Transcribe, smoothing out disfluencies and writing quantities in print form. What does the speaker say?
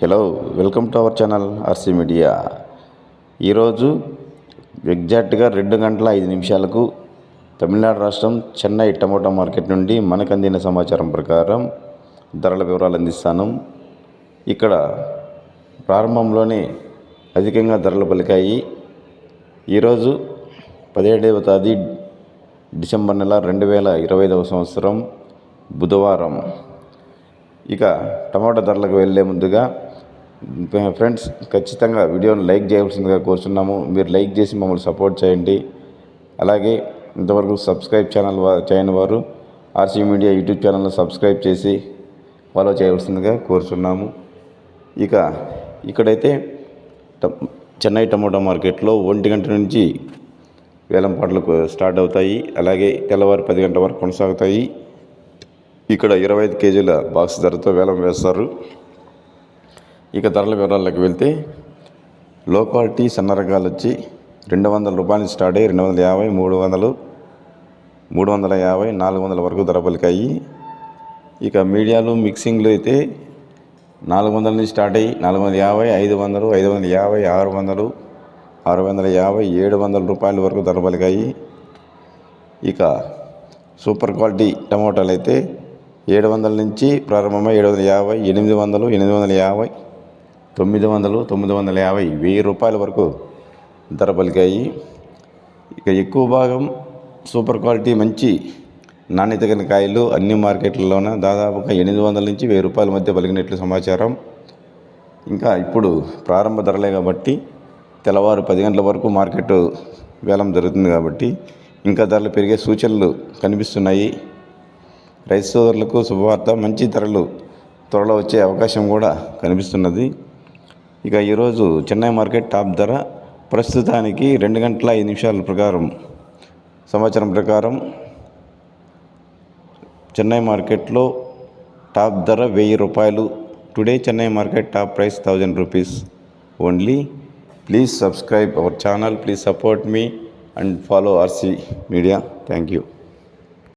Hello, welcome to our channel RC media. ఈరోజు ఎగ్జాక్ట్గా 2 గంటల 5 నిమిషాలకు తమిళనాడు రాష్ట్రం చెన్నై టమోటా మార్కెట్ నుండి మనకు అందిన సమాచారం ప్రకారం ధరల వివరాలు అందిస్తాను. ఇక్కడ ప్రారంభంలోనే అధికంగా ధరలు పలికాయి. ఈరోజు 17వ తేదీ డిసెంబర్ నెల 2025వ సంవత్సరం బుధవారం. ఇక టమాటా ధరలకు వెళ్ళే ముందుగా ఫ్రెండ్స్, ఖచ్చితంగా వీడియోని లైక్ చేయవలసిందిగా కోరుతున్నాము. మీరు లైక్ చేసి మమ్మల్ని సపోర్ట్ చేయండి. అలాగే ఇంతవరకు సబ్స్క్రైబ్ చేయని వారు ఆర్సీ మీడియా యూట్యూబ్ ఛానల్ను సబ్స్క్రైబ్ చేసి ఫాలో చేయవలసిందిగా కోరుతున్నాము. ఇక ఇక్కడైతే చెన్నై టమోటా మార్కెట్లో 1 గంట నుంచి వేలంపాట్లు స్టార్ట్ అవుతాయి. అలాగే తెల్లవారు 10 గంటల వరకు కొనసాగుతాయి. ఇక్కడ 25 కేజీల బాక్స్ ధరతో వేలం వేస్తారు. ఇక ధరల వివరాలకు వెళ్తే లో క్వాలిటీ సన్న రకాలు వచ్చి 200 రూపాయలు స్టార్ట్ అయ్యి 250, 300, 350, 400 వరకు ధర పలికాయి. ఇక మీడియాలు మిక్సింగ్లు అయితే 400 నుంచి స్టార్ట్ అయ్యి 450, 500, 550, 600, 650, 700 రూపాయల వరకు ధర పలికాయి. ఇక సూపర్ క్వాలిటీ టమోటాలు అయితే 700 నుంచి ప్రారంభమై 750, 800, 850, 900, 950, 1000 రూపాయల వరకు ధర పలికాయి. ఇక ఎక్కువ భాగం సూపర్ క్వాలిటీ మంచి నాణ్యత కలిగిన కాయలు అన్ని మార్కెట్లలోన దాదాపుగా 800 నుంచి 1000 రూపాయల మధ్య పలికినట్లు సమాచారం. ఇంకా ఇప్పుడు ప్రారంభ ధరలే కాబట్టి తెల్లవారు 10 గంటల వరకు మార్కెట్ వేలం జరుగుతుంది కాబట్టి ఇంకా ధరలు పెరిగే సూచనలు కనిపిస్తున్నాయి. రైతు సోదరులకు శుభవార్త, మంచి ధరలు త్వరలో వచ్చే అవకాశం కూడా కనిపిస్తున్నది. ఇక ఈరోజు చెన్నై మార్కెట్ టాప్ ధర ప్రస్తుతానికి 2 గంటల 5 నిమిషాల ప్రకారం సమాచారం ప్రకారం చెన్నై మార్కెట్లో టాప్ ధర 1000 రూపాయలు. Today Chennai market top price 1000 rupees only. Please subscribe our channel, please support me and follow RC media. Thank you.